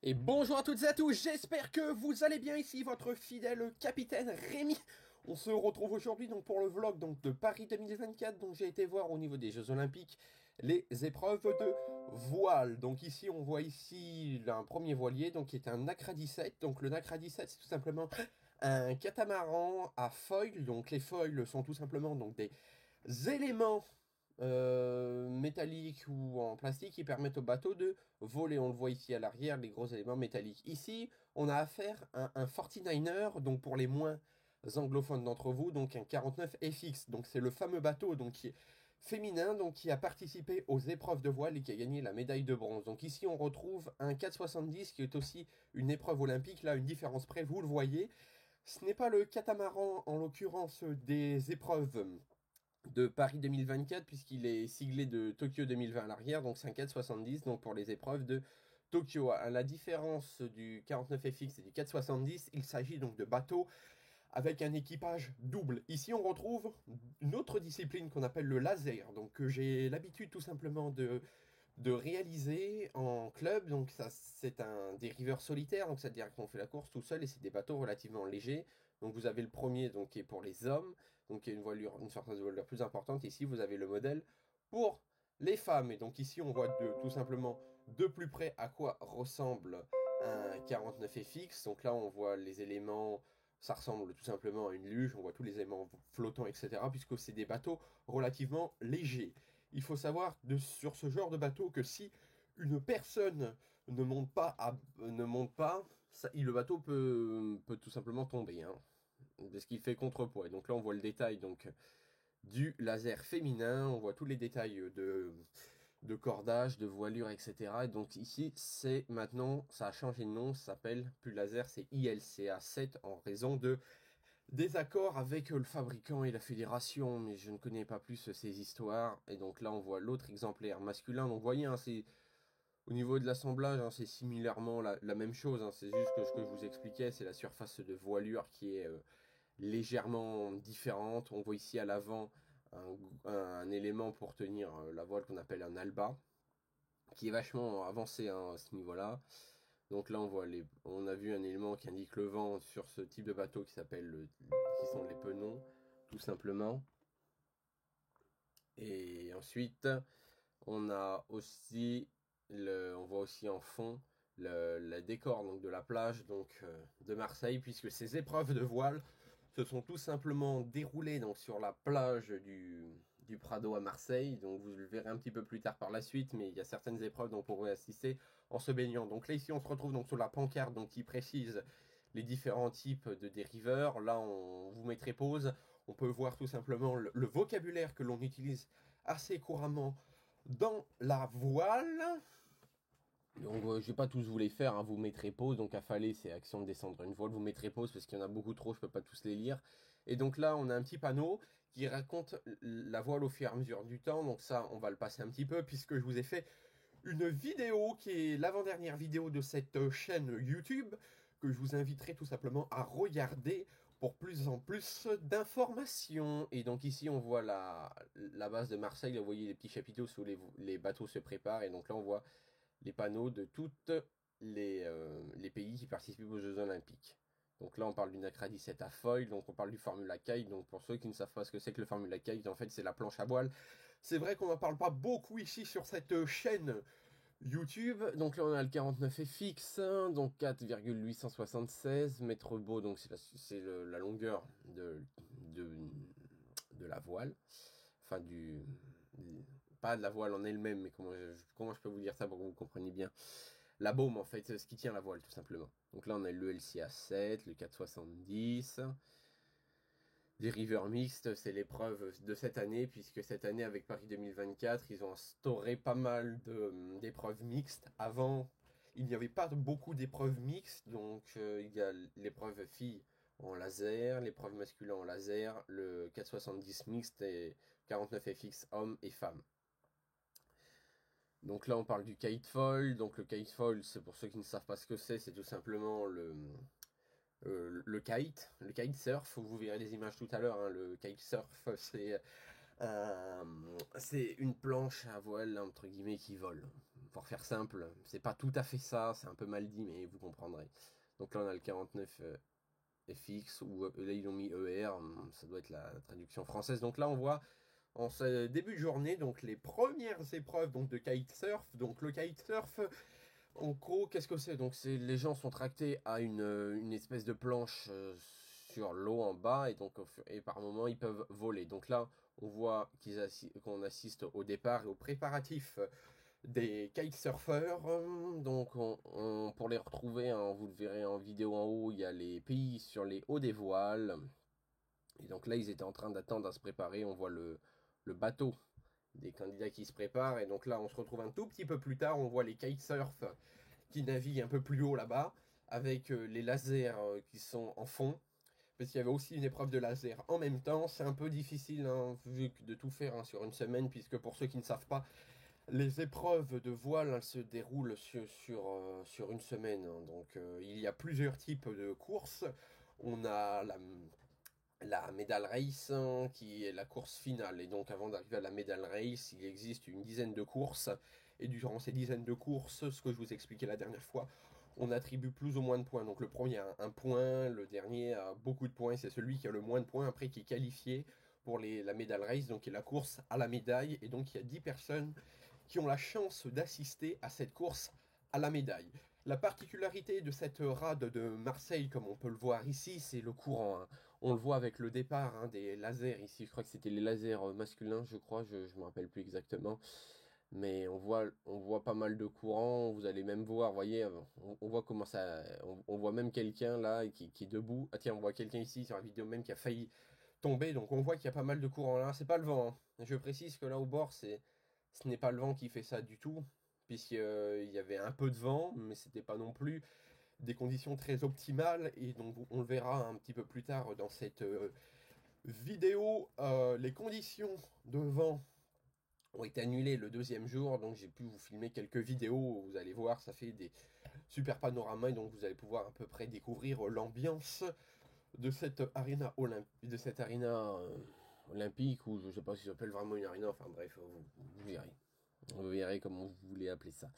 Et bonjour à toutes et à tous, j'espère que vous allez bien ici, votre fidèle capitaine Rémi. On se retrouve aujourd'hui donc pour le vlog donc de Paris 2024. Donc j'ai été voir au niveau des Jeux Olympiques les épreuves de voile. Donc ici on voit ici un premier voilier donc qui est un Nacra 17. Donc le Nacra 17 c'est tout simplement un catamaran à foils. Donc les foils sont tout simplement donc des éléments métalliques ou en plastique qui permettent au bateau de voler. On le voit ici à l'arrière, les gros éléments métalliques. Ici, on a affaire à un 49er, donc pour les moins anglophones d'entre vous, donc un 49 FX. Donc c'est le fameux bateau donc, qui est féminin, donc qui a participé aux épreuves de voile et qui a gagné la médaille de bronze. Donc ici, on retrouve un 470 qui est aussi une épreuve olympique. Là, une différence près, vous le voyez. Ce n'est pas le catamaran, en l'occurrence, des épreuves de Paris 2024 puisqu'il est siglé de Tokyo 2020 à l'arrière, donc c'est un 470 donc pour les épreuves de Tokyo. À la différence du 49FX et du 470, il s'agit donc de bateaux avec un équipage double. Ici on retrouve une autre discipline qu'on appelle le laser, donc que j'ai l'habitude tout simplement de réaliser en club. Donc ça c'est un dériveur solitaire, donc c'est-à-dire qu'on fait la course tout seul et c'est des bateaux relativement légers. Donc vous avez le premier donc qui est pour les hommes, donc qui a une voilure, une surface de voilure plus importante. Ici vous avez le modèle pour les femmes. Et donc ici on voit tout simplement de plus près à quoi ressemble un 49 FX. Donc là on voit les éléments, ça ressemble tout simplement à une luge, on voit tous les éléments flottants, etc. Puisque c'est des bateaux relativement légers. Il faut savoir sur ce genre de bateau que si une personne ne monte pas, le bateau peut tout simplement tomber, hein, parce qu'il fait contrepoids. Et donc là, on voit le détail donc du laser féminin, on voit tous les détails de cordage, de voilure, etc. Et donc ici, c'est maintenant, ça a changé de nom, ça s'appelle plus laser, c'est ILCA 7 en raison de désaccord avec le fabricant et la fédération, mais je ne connais pas plus ces histoires. Et donc là, on voit l'autre exemplaire masculin. Donc, vous voyez, hein, c'est au niveau de l'assemblage, hein, c'est similairement la même chose. Hein. C'est juste que ce que je vous expliquais, c'est la surface de voilure qui est légèrement différente. On voit ici à l'avant un élément pour tenir la voile qu'on appelle un alba, qui est vachement avancé, hein, à ce niveau-là. Donc là, on a vu un élément qui indique le vent sur ce type de bateau qui sont les penons, tout simplement. Et ensuite, on a aussi on voit aussi en fond le décor donc de la plage donc de Marseille, puisque ces épreuves de voile se sont tout simplement déroulées donc sur la plage du Prado à Marseille. Donc vous le verrez un petit peu plus tard par la suite, mais il y a certaines épreuves dont on pourrait assister en se baignant. Donc là ici on se retrouve donc sur la pancarte donc qui précise les différents types de dériveurs. Là on vous mettrait pause. On peut voir tout simplement le vocabulaire que l'on utilise assez couramment dans la voile. Donc je vais pas tous vous les faire, hein. Vous mettrez pause, donc affaler c'est action de descendre une voile, vous mettrez pause parce qu'il y en a beaucoup trop, je peux pas tous les lire. Et donc là on a un petit panneau qui raconte la voile au fur et à mesure du temps, donc ça on va le passer un petit peu puisque je vous ai fait une vidéo qui est l'avant-dernière vidéo de cette chaîne YouTube que je vous inviterai tout simplement à regarder pour plus en plus d'informations. Et donc ici on voit la base de Marseille, vous voyez les petits chapiteaux où les bateaux se préparent, et donc là on voit les panneaux de toutes les pays qui participent aux Jeux Olympiques. Donc là, on parle du Nacra 17 à foil, donc on parle du Formula Kite. Donc pour ceux qui ne savent pas ce que c'est que le Formula Kite, en fait, c'est la planche à voile. C'est vrai qu'on n'en parle pas beaucoup ici sur cette chaîne YouTube. Donc là, on a le 49 FX, donc 4,876 mètres beau, donc c'est la longueur de, de la voile. Enfin, pas de la voile en elle-même, mais comment je peux vous dire ça pour que vous compreniez bien. La baume, en fait, ce qui tient la voile, tout simplement. Donc là, on a le LCA 7, le 470. Des rivers mixtes, c'est l'épreuve de cette année, puisque cette année, avec Paris 2024, ils ont instauré pas mal d'épreuves mixtes. Avant, il n'y avait pas beaucoup d'épreuves mixtes, donc il y a l'épreuve filles en laser, l'épreuve masculin en laser, le 470 mixte et 49FX hommes et femmes. Donc là, on parle du kitefoil. Donc le kitefoil, c'est pour ceux qui ne savent pas ce que c'est tout simplement le kitesurf. Vous verrez les images tout à l'heure. Hein. Le kitesurf, c'est une planche à voile, entre guillemets, qui vole. pour faire simple, c'est pas tout à fait ça, c'est un peu mal dit, mais vous comprendrez. Donc là, on a le 49 FX, ou là, ils ont mis ER, ça doit être la traduction française. Donc là, on voit en ce début de journée, donc les premières épreuves donc, de kitesurf. Donc le kitesurf, en gros, qu'est-ce que c'est? Donc les gens sont tractés à une espèce de planche sur l'eau en bas, et donc et par moment ils peuvent voler. Donc là, on voit qu'on assiste au départ et aux préparatifs des kitesurfers. Donc pour les retrouver, hein, vous le verrez en vidéo en haut, il y a les pays sur les hauts des voiles. Et donc là, ils étaient en train d'attendre à se préparer. On voit le bateau des candidats qui se préparent. Et donc là, on se retrouve un tout petit peu plus tard. On voit les kitesurf qui naviguent un peu plus haut là-bas, avec les lasers qui sont en fond. Parce qu'il y avait aussi une épreuve de laser en même temps. C'est un peu difficile, hein, vu de tout faire, hein, sur une semaine, puisque pour ceux qui ne savent pas, les épreuves de voile, elles se déroulent sur une semaine, hein. Donc il y a plusieurs types de courses. On a la medal race, hein, qui est la course finale. Et donc avant d'arriver à la medal race, il existe une dizaine de courses. Et durant ces dizaines de courses, ce que je vous expliquais la dernière fois, on attribue plus ou moins de points. Donc le premier a un point, le dernier a beaucoup de points. C'est celui qui a le moins de points après qui est qualifié pour la medal race, donc qui est la course à la médaille. Et donc il y a 10 personnes qui ont la chance d'assister à cette course à la médaille. La particularité de cette rade de Marseille, comme on peut le voir ici, c'est le courant, hein. On le voit avec le départ, hein, des lasers ici. Je crois que c'était les lasers masculins, je crois, je ne me rappelle plus exactement. Mais on voit pas mal de courant. Vous allez même voir, voyez, on voit comment ça. On voit même quelqu'un là qui est debout. Ah tiens, on voit quelqu'un ici sur la vidéo même qui a failli tomber. Donc on voit qu'il y a pas mal de courant là. C'est pas le vent, hein. Je précise que là au bord, ce n'est pas le vent qui fait ça du tout, puisqu'il y avait un peu de vent, mais c'était pas non plus des conditions très optimales. Et donc on le verra un petit peu plus tard dans cette vidéo. Les conditions de vent ont été annulées le deuxième jour, donc j'ai pu vous filmer quelques vidéos. Vous allez voir, ça fait des super panoramas, et donc vous allez pouvoir à peu près découvrir l'ambiance de cette arena olympique, ou je sais pas si ça s'appelle vraiment une arena. Enfin bref, vous verrez. Vous verrez comment vous voulez appeler ça.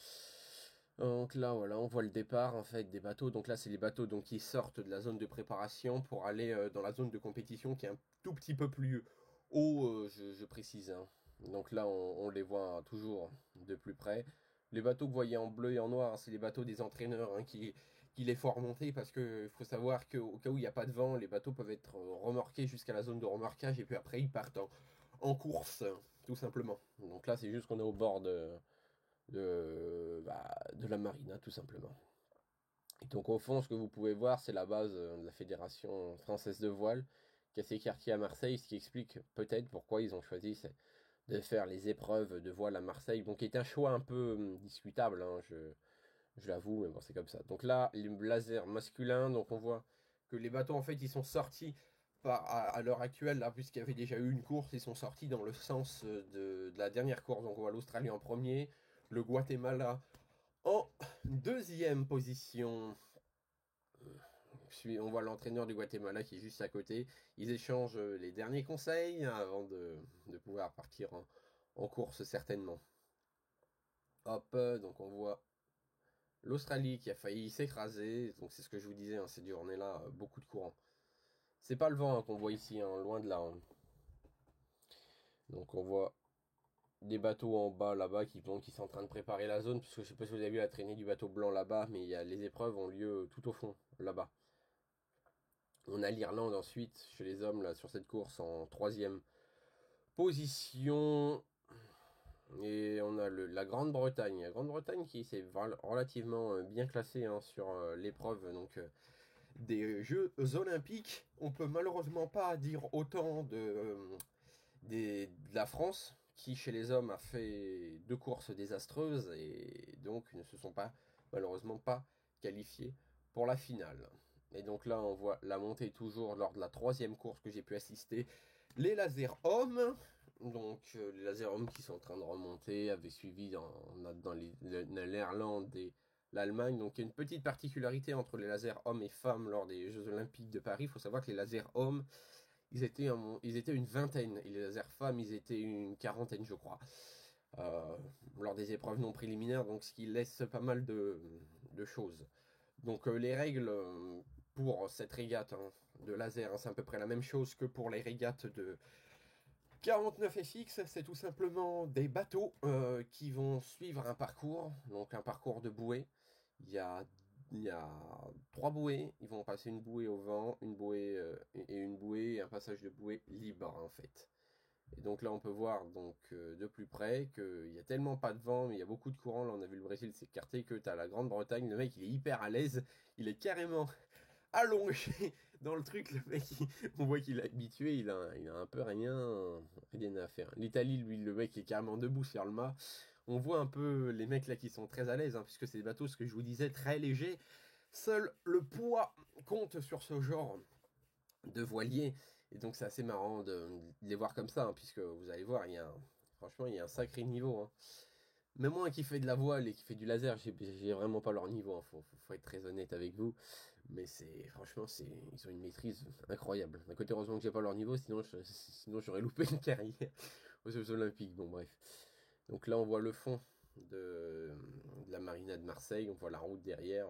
Donc là, voilà, on voit le départ en fait des bateaux. Donc là, c'est les bateaux donc, qui sortent de la zone de préparation pour aller dans la zone de compétition qui est un tout petit peu plus haut, je précise, hein. Donc là, on les voit toujours de plus près. Les bateaux que vous voyez en bleu et en noir, hein, c'est les bateaux des entraîneurs, hein, qui les font remonter, parce qu'il faut savoir qu'au cas où il n'y a pas de vent, les bateaux peuvent être remorqués jusqu'à la zone de remorquage, et puis après ils partent en course, tout simplement. Donc là, c'est juste qu'on est au bord de la marine, hein, tout simplement. Et donc au fond, ce que vous pouvez voir, c'est la base de la Fédération française de voile, qui a ses quartiers à Marseille, ce qui explique peut-être pourquoi ils ont choisi de faire les épreuves de voile à Marseille. Donc qui est un choix un peu discutable, hein, je l'avoue, mais bon, c'est comme ça. Donc là, les lasers masculins, donc on voit que les bateaux, en fait, ils sont sortis à l'heure actuelle, là, puisqu'il y avait déjà eu une course, ils sont sortis dans le sens de la dernière course. Donc on voit l'Australie en premier, le Guatemala en deuxième position. On voit l'entraîneur du Guatemala qui est juste à côté. Ils échangent les derniers conseils, hein, avant de pouvoir partir en course, certainement. Hop, donc on voit l'Australie qui a failli s'écraser. Donc c'est ce que je vous disais, hein, cette journée-là, beaucoup de courant. C'est pas le vent, hein, qu'on voit ici, hein, loin de là, hein. Donc on voit des bateaux en bas là-bas qui sont en train de préparer la zone, puisque je sais pas si vous avez vu la traînée du bateau blanc là-bas, mais les épreuves ont lieu tout au fond, là-bas. On a l'Irlande ensuite, chez les hommes, là, sur cette course, en troisième position. Et on a la Grande-Bretagne. La Grande-Bretagne qui s'est relativement bien classée, hein, sur l'épreuve donc, des Jeux Olympiques. On peut malheureusement pas dire autant de la France, qui chez les hommes a fait deux courses désastreuses et donc ne se sont malheureusement pas qualifiés pour la finale. Et donc là, on voit la montée toujours lors de la troisième course que j'ai pu assister. Les lasers hommes, donc les lasers hommes qui sont en train de remonter, avaient suivi dans l'Irlande et l'Allemagne. Donc il y a une petite particularité entre les lasers hommes et femmes lors des Jeux Olympiques de Paris. Il faut savoir que les lasers hommes, ils étaient une vingtaine, et les lasers femmes, ils étaient une quarantaine, je crois. euh, lors des épreuves non préliminaires, donc ce qui laisse pas mal de choses. Donc les règles pour cette régate hein, de laser, hein, c'est à peu près la même chose que pour les régates de 49FX, c'est tout simplement des bateaux qui vont suivre un parcours, donc un parcours de bouée. Il y a, il y a trois bouées, ils vont passer une bouée au vent, une bouée et une bouée et un passage de bouée libre en fait. Et donc là on peut voir donc de plus près qu'il n'y a tellement pas de vent, mais il y a beaucoup de courant. Là on a vu le Brésil s'écarter, que tu as la Grande-Bretagne, le mec il est hyper à l'aise, il est carrément allongé dans le truc. Le mec, on voit qu'il est habitué, il a un peu rien à faire. L'Italie, lui, le mec est carrément debout sur le mât. On voit un peu les mecs là qui sont très à l'aise, hein, puisque c'est des bateaux, ce que je vous disais, très légers. Seul le poids compte sur ce genre de voilier. Et donc c'est assez marrant de les voir comme ça, hein, puisque vous allez voir, franchement, il y a un sacré niveau. Hein. Même moi qui fais de la voile et qui fait du laser, j'ai vraiment pas leur niveau. Hein. Faut être très honnête avec vous. Mais franchement, ils ont une maîtrise incroyable. D'un côté, heureusement que j'ai pas leur niveau, sinon j'aurais loupé une carrière aux Jeux Olympiques. Bon, bref. Donc là, on voit le fond de la marina de Marseille. On voit la route derrière.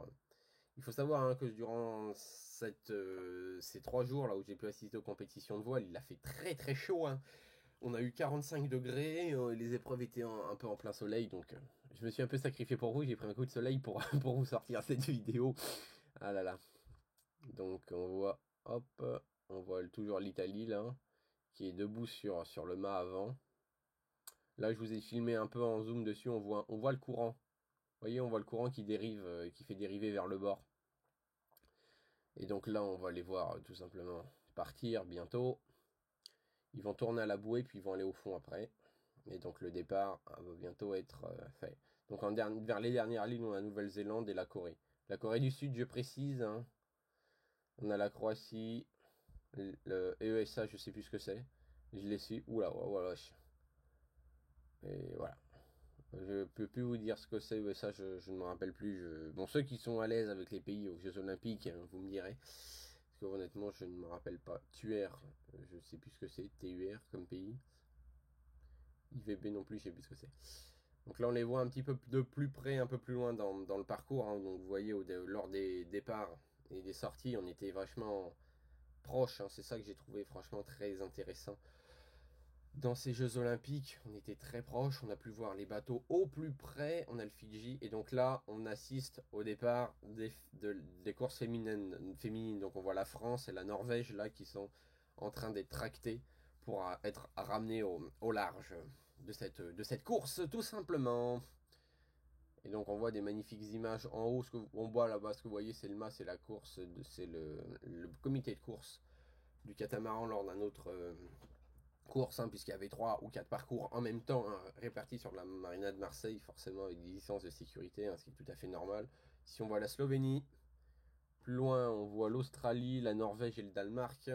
Il faut savoir hein, que durant ces 3 jours là où j'ai pu assister aux compétitions de voile, il a fait très très chaud. Hein. On a eu 45 degrés, les épreuves étaient un peu en plein soleil, donc je me suis un peu sacrifié pour vous, j'ai pris un coup de soleil pour, pour vous sortir cette vidéo. Ah là là. Donc on voit, hop, on voit toujours l'Italie là, qui est debout sur le mât avant. Là je vous ai filmé un peu en zoom dessus, on voit le courant. Vous voyez, on voit le courant qui dérive, qui fait dériver vers le bord. Et donc là on va les voir tout simplement partir bientôt. Ils vont tourner à la bouée puis ils vont aller au fond après. Et donc le départ va bientôt être fait. Donc vers les dernières lignes, on a la Nouvelle-Zélande et la Corée. La Corée du Sud, je précise. Hein. On a la Croatie, le ESA, je sais plus ce que c'est. Je l'ai su. Oula, voilà. Et voilà. Je peux plus vous dire ce que c'est ESA, je ne me rappelle plus. Bon, ceux qui sont à l'aise avec les pays aux Jeux Olympiques, hein, vous me direz. Parce que honnêtement, je ne me rappelle pas. TUR, je sais plus ce que c'est. TUR comme pays. IVB non plus, je sais plus ce que c'est. Donc là, on les voit un petit peu de plus près, un peu plus loin dans le parcours. Hein. Donc vous voyez, lors des départs et des sorties, on était vachement proches. Hein. C'est ça que j'ai trouvé franchement très intéressant. Dans ces Jeux Olympiques, on était très proches. On a pu voir les bateaux au plus près. On a le Fidji. Et donc là, on assiste au départ des courses féminines. Donc on voit la France et la Norvège là qui sont en train d'être tractées pour être ramenées au large de cette course, tout simplement. Et donc on voit des magnifiques images en haut. On voit là-bas, ce que vous voyez, c'est le mât, c'est la course, c'est le comité de course du catamaran lors d'un autre course, hein, puisqu'il y avait 3 ou 4 parcours en même temps hein, répartis sur la marina de Marseille, forcément avec des licences de sécurité, hein, ce qui est tout à fait normal. Si on voit la Slovénie, plus loin on voit l'Australie, la Norvège et le Danemark.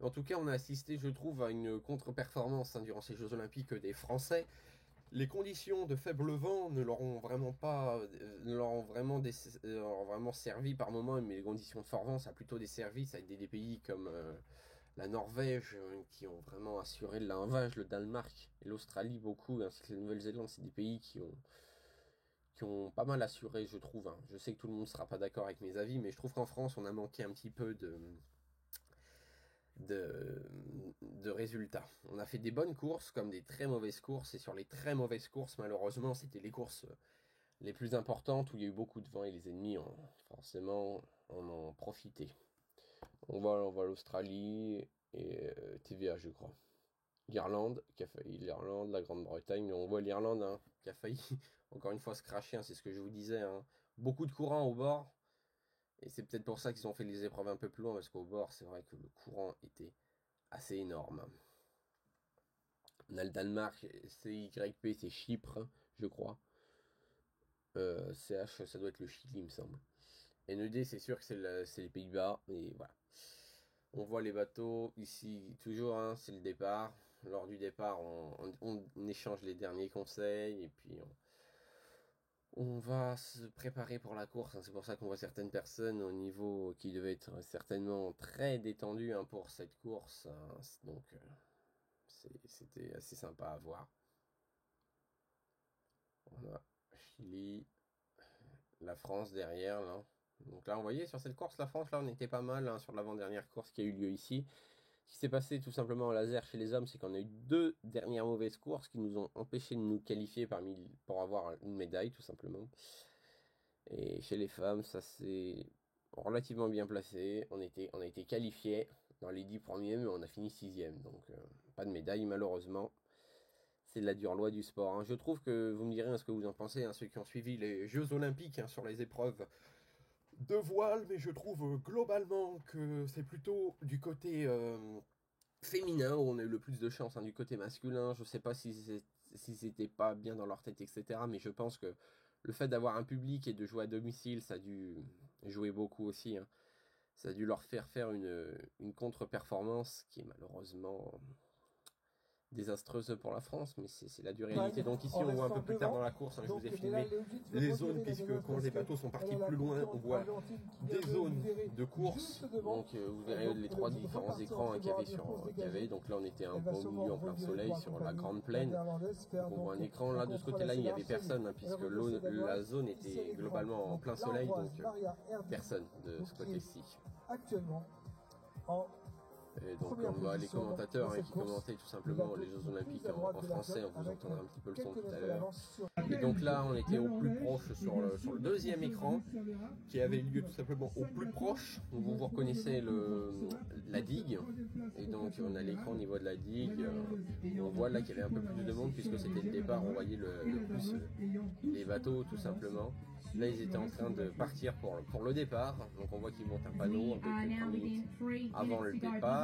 En tout cas, on a assisté, je trouve, à une contre-performance hein, durant ces Jeux Olympiques des Français. Les conditions de faible vent ne leur ont vraiment pas, ne leur ont vraiment, vraiment servi par moment, mais les conditions de fort vent, ça a plutôt desservi. Ça a été des pays comme la Norvège qui ont vraiment assuré le lavage, le Danemark et l'Australie beaucoup, ainsi que la Nouvelle-Zélande, c'est des pays qui ont pas mal assuré, je trouve. Hein. Je sais que tout le monde ne sera pas d'accord avec mes avis, mais je trouve qu'en France, on a manqué un petit peu de, de résultats. On a fait des bonnes courses comme des très mauvaises courses, et sur les très mauvaises courses, malheureusement, c'était les courses les plus importantes où il y a eu beaucoup de vent et les ennemis ont forcément en ont profité. On voit l'Australie et TVA, je crois. L'Irlande, qui a failli l'Irlande, la Grande-Bretagne, on voit l'Irlande hein, qui a failli encore une fois se cracher, hein, c'est ce que je vous disais. Hein. Beaucoup de courant au bord, et c'est peut-être pour ça qu'ils ont fait les épreuves un peu plus loin, parce qu'au bord, c'est vrai que le courant était assez énorme. On a le Danemark, CYP, c'est Chypre, je crois. CH, ça doit être le Chili, il me semble. NED, c'est sûr que c'est les Pays-Bas, et voilà. On voit les bateaux ici, toujours, hein, c'est le départ. Lors du départ, on échange les derniers conseils, et puis on va se préparer pour la course. Hein. C'est pour ça qu'on voit certaines personnes au niveau qui devaient être certainement très détendues hein, pour cette course. Hein. Donc, c'était assez sympa à voir. On a Chili, la France derrière, là. Donc là, vous voyez, sur cette course, la France, là, on était pas mal, hein, sur l'avant-dernière course qui a eu lieu ici. Ce qui s'est passé tout simplement au laser chez les hommes, c'est qu'on a eu 2 dernières mauvaises courses qui nous ont empêché de nous qualifier pour avoir une médaille, tout simplement. Et chez les femmes, ça s'est relativement bien placé. On a été qualifiés dans les 10 premiers, mais on a fini 6e. Donc, pas de médaille, malheureusement. C'est la dure loi du sport, hein. Je trouve que vous me direz ce que vous en pensez, hein, ceux qui ont suivi les Jeux Olympiques, hein, sur les épreuves de voile, mais je trouve globalement que c'est plutôt du côté féminin où on a eu le plus de chance, hein. Du côté masculin, je sais pas si c'était pas bien dans leur tête, etc. Mais je pense que le fait d'avoir un public et de jouer à domicile, ça a dû jouer beaucoup aussi, hein. Ça a dû leur faire une contre-performance qui est malheureusement désastreuse pour la France, mais c'est la dure réalité. Donc ici, on voit un peu plus tard dans la course, hein, je vous ai filmé les zones, puisque quand les bateaux sont partis plus loin, on voit des zones de course. Donc vous verrez les 3 différents écrans, hein, qu'il y avait. Donc là, on était un peu au milieu en plein soleil sur la grande plaine. Donc, on voit un écran là, de ce côté-là, il n'y avait personne, hein, puisque la zone était globalement en plein soleil, donc personne de ce côté-ci. Actuellement, et donc on voit les commentateurs, hein, qui commentaient tout simplement les Jeux Olympiques en français, on vous entendra un petit peu le son tout à l'heure. Et donc là on était au plus proche sur le deuxième écran, qui avait lieu tout simplement au plus proche, où vous reconnaissez la digue, et donc on a l'écran au niveau de la digue, on voit là qu'il y avait un peu plus de monde, puisque c'était le départ, on voyait le plus les bateaux tout simplement. Là ils étaient en train de partir pour le départ, donc on voit qu'ils montent un panneau avec 3 minutes avant le départ.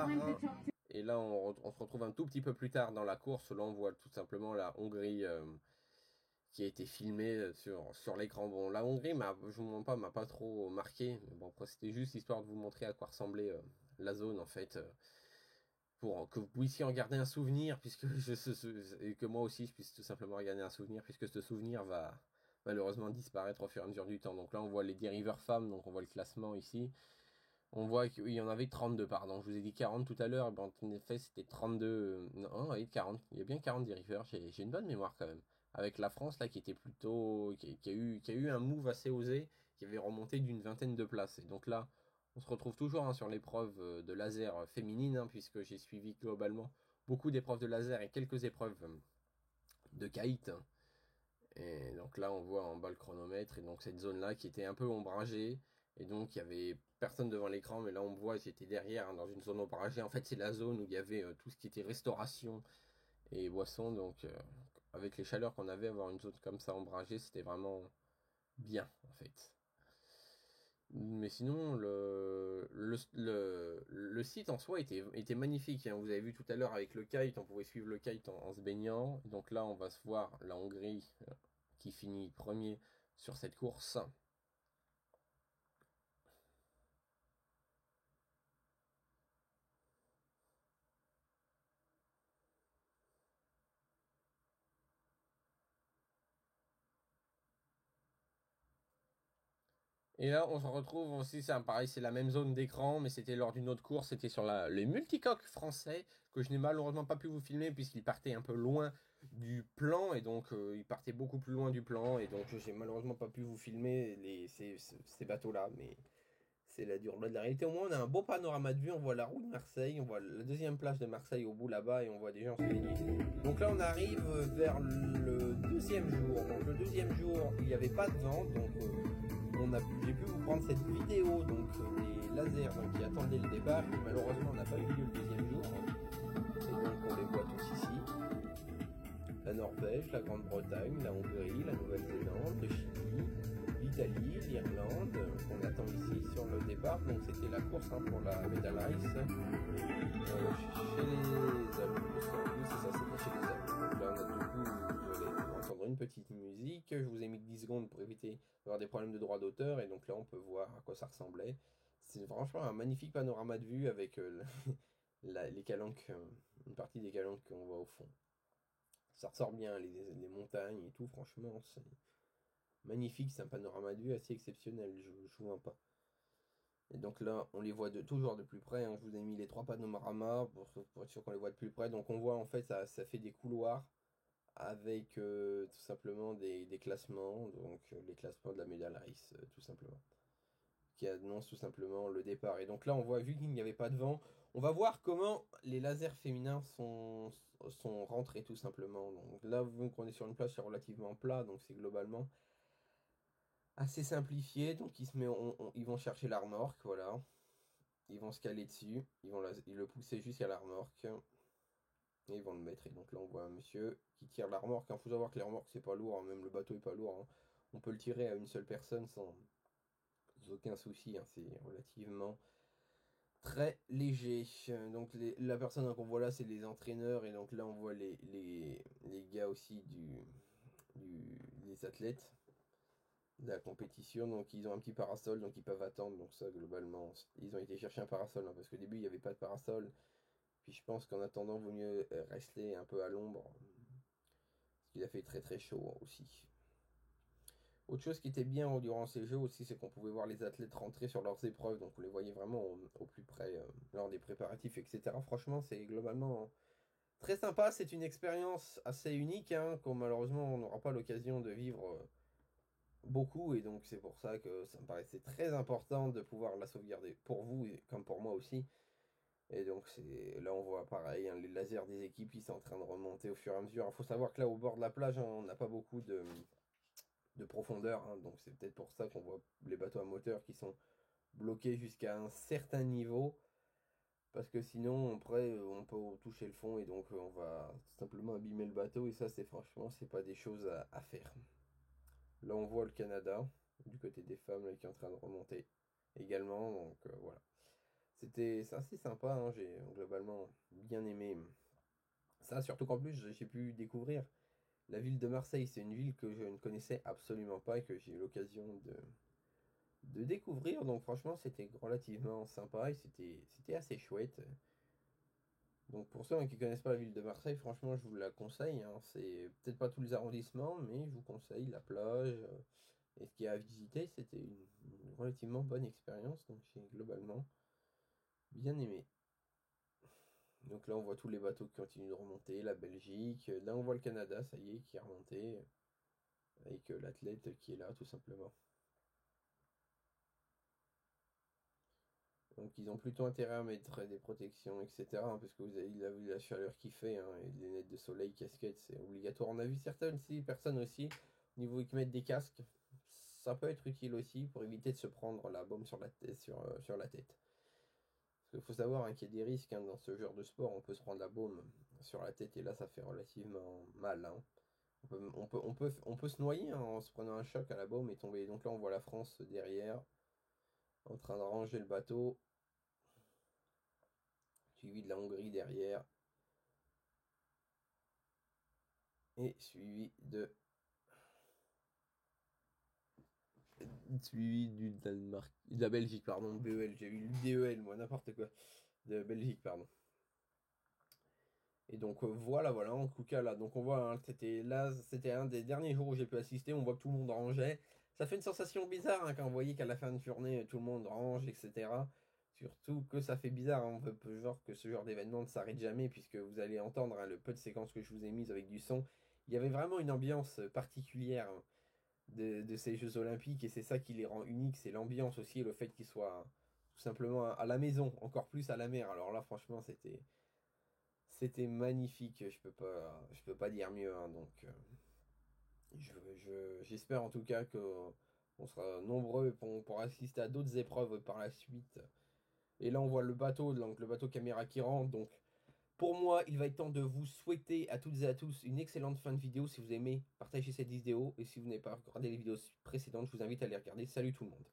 Et là on se retrouve un tout petit peu plus tard dans la course, là on voit tout simplement la Hongrie qui a été filmée sur l'écran. Bon, la Hongrie, je vous mens pas, m'a pas trop marqué, mais bon, c'était juste histoire de vous montrer à quoi ressemblait la zone en fait, pour que vous puissiez en garder un souvenir, et que moi aussi je puisse tout simplement regarder un souvenir, puisque ce souvenir va malheureusement disparaître au fur et à mesure du temps. Donc là on voit les dériveurs femmes, donc on voit le classement ici. On voit qu'il y en avait 32, pardon. Je vous ai dit 40 tout à l'heure. Ben, en effet, c'était 32. Non, oui, 40. Il y a bien 40 dériveurs. J'ai une bonne mémoire quand même. Avec la France, là, qui était plutôt. Qui a eu un move assez osé, qui avait remonté d'une vingtaine de places. Et donc là, on se retrouve toujours, hein, sur l'épreuve de laser féminine, hein, puisque j'ai suivi globalement beaucoup d'épreuves de laser et quelques épreuves de kite. Et donc là, on voit en bas le chronomètre, et donc cette zone-là qui était un peu ombragée, et donc il y avait personne devant l'écran, mais là on me voit, j'étais derrière, hein, dans une zone ombragée. En fait, c'est la zone où il y avait tout ce qui était restauration et boisson, donc avec les chaleurs qu'on avait, avoir une zone comme ça ombragée, c'était vraiment bien, en fait. Mais sinon, le site en soi était magnifique, hein. Vous avez vu tout à l'heure avec le kite, on pouvait suivre le kite en se baignant. Donc là, on va se voir la Hongrie qui finit premier sur cette course. Et là, on se retrouve aussi, c'est pareil, c'est la même zone d'écran, mais c'était lors d'une autre course, c'était sur les multicoques français, que je n'ai malheureusement pas pu vous filmer, puisqu'ils partaient un peu loin du plan, et donc ils partaient beaucoup plus loin du plan, et donc j'ai malheureusement pas pu vous filmer ces bateaux-là, mais c'est la dure loi de la réalité. Au moins, on a un beau panorama de vue, on voit la roue de Marseille, on voit la deuxième plage de Marseille au bout là-bas, et on voit des gens se baigner. Donc là, on arrive vers le deuxième jour. Donc le deuxième jour, il n'y avait pas de vent, donc j'ai pu vous prendre cette vidéo, donc des lasers qui attendaient le départ. Et malheureusement, on n'a pas eu lieu le deuxième jour. Et donc on les voit tous ici. La Norvège, la Grande-Bretagne, la Hongrie, la Nouvelle-Zélande, le Chili, l'Italie, l'Irlande, qu'on attend ici sur le départ. Donc c'était la course, hein, pour la Medal Race chez les hommes. Oui, c'est ça, c'était chez les hommes. Donc là, du coup, vous allez entendre une petite musique. Je vous ai mis 10 secondes pour éviter d'avoir des problèmes de droit d'auteur. Et donc là, on peut voir à quoi ça ressemblait. C'est franchement un magnifique panorama de vue avec les calanques, une partie des calanques qu'on voit au fond. Ça ressort bien, les montagnes et tout, franchement, c'est magnifique, c'est un panorama de vue assez exceptionnel, je vous mens pas. Et donc là, on les voit toujours de plus près, hein. Je vous ai mis les 3 panoramas pour être sûr qu'on les voit de plus près. Donc on voit en fait, ça fait des couloirs avec tout simplement des classements, donc les classements de la Medal Race, tout simplement, qui annonce tout simplement le départ. Et donc là, on voit, vu qu'il n'y avait pas de vent, on va voir comment les lasers féminins sont rentrés tout simplement. Donc là, vu qu'on est sur une plage, c'est relativement plat, donc c'est globalement assez simplifié. Donc ils vont chercher la remorque, voilà. Ils vont se caler dessus, ils le pousser jusqu'à la remorque. Et ils vont le mettre. Et donc là, on voit un monsieur qui tire la remorque. Il faut savoir que les remorques, c'est pas lourd, hein, même le bateau est pas lourd, hein. On peut le tirer à une seule personne sans aucun souci, hein. C'est relativement très léger. Donc la personne, hein, qu'on voit là, c'est les entraîneurs. Et donc là, on voit les gars aussi les athlètes de la compétition. Donc ils ont un petit parasol, donc ils peuvent attendre. Donc ça, globalement, ils ont été chercher un parasol, hein, parce qu'au début, il n'y avait pas de parasol. Puis je pense qu'en attendant, il vaut mieux rester un peu à l'ombre. Parce qu'il a fait très très chaud, hein, aussi. Autre chose qui était bien durant ces jeux aussi, c'est qu'on pouvait voir les athlètes rentrer sur leurs épreuves. Donc on les voyait vraiment au plus près, lors des préparatifs, etc. Franchement, c'est globalement très sympa. C'est une expérience assez unique, hein, qu'on malheureusement on n'aura pas l'occasion de vivre beaucoup. Et donc c'est pour ça que ça me paraissait très important de pouvoir la sauvegarder pour vous, et comme pour moi aussi. Et donc là on voit pareil, hein, les lasers des équipes, ils sont en train de remonter au fur et à mesure. Il faut savoir que là au bord de la plage, hein, on n'a pas beaucoup de profondeur, hein, donc c'est peut-être pour ça qu'on voit les bateaux à moteur qui sont bloqués jusqu'à un certain niveau, parce que sinon après on peut toucher le fond, et donc on va tout simplement abîmer le bateau, et ça, c'est franchement, c'est pas des choses à faire. Là on voit le Canada du côté des femmes là, qui est en train de remonter également, donc voilà. C'est assez sympa, hein, j'ai globalement bien aimé ça, surtout qu'en plus j'ai pu découvrir la ville de Marseille. C'est une ville que je ne connaissais absolument pas et que j'ai eu l'occasion de découvrir. Donc franchement, c'était relativement sympa et c'était assez chouette. Donc pour ceux, hein, qui ne connaissent pas la ville de Marseille, franchement, je vous la conseille, hein. C'est peut-être pas tous les arrondissements, mais je vous conseille la plage, et ce qu'il y a à visiter. C'était une relativement bonne expérience, donc j'ai globalement bien aimé. Donc là, on voit tous les bateaux qui continuent de remonter, la Belgique. Là, on voit le Canada, ça y est, qui est remonté, avec l'athlète qui est là, tout simplement. Donc ils ont plutôt intérêt à mettre des protections, etc., hein, parce que vous avez vu la chaleur qu'il fait, hein, et les lunettes de soleil, casquettes, c'est obligatoire. On a vu certaines personnes aussi, au niveau qui mettent des casques. Ça peut être utile aussi pour éviter de se prendre la baume sur la tête, sur la tête. Parce qu'il faut savoir, hein, qu'il y a des risques, hein, dans ce genre de sport. On peut se prendre la baume sur la tête, et là, ça fait relativement mal, hein. On peut se noyer, hein, en se prenant un choc à la baume et tomber. Donc là, on voit la France derrière, en train de ranger le bateau, suivi de la Hongrie derrière, et suivi du Danemark, de la Belgique, pardon, BEL, j'ai eu DEL, moi, n'importe quoi, de Belgique, pardon. Et donc voilà, en tout cas là, donc on voit, hein, c'était un des derniers jours où j'ai pu assister. On voit que tout le monde rangeait. Ça fait une sensation bizarre, hein, quand vous voyez qu'à la fin de journée tout le monde range, etc. Surtout que ça fait bizarre, hein, on peut genre que ce genre d'événement ne s'arrête jamais, puisque vous allez entendre, hein, le peu de séquences que je vous ai mises avec du son. Il y avait vraiment une ambiance particulière, hein, de ces Jeux Olympiques, et c'est ça qui les rend uniques, c'est l'ambiance aussi, et le fait qu'ils soient, tout simplement à la maison, encore plus à la mer. Alors là, franchement, c'était magnifique, je peux pas dire mieux, hein. Donc j'espère en tout cas que on sera nombreux pour assister à d'autres épreuves par la suite. Et là, on voit le bateau, donc le bateau caméra qui rentre. Donc pour moi, il va être temps de vous souhaiter à toutes et à tous une excellente fin de vidéo. Si vous aimez, partagez cette vidéo, et si vous n'avez pas regardé les vidéos précédentes, je vous invite à les regarder. Salut tout le monde.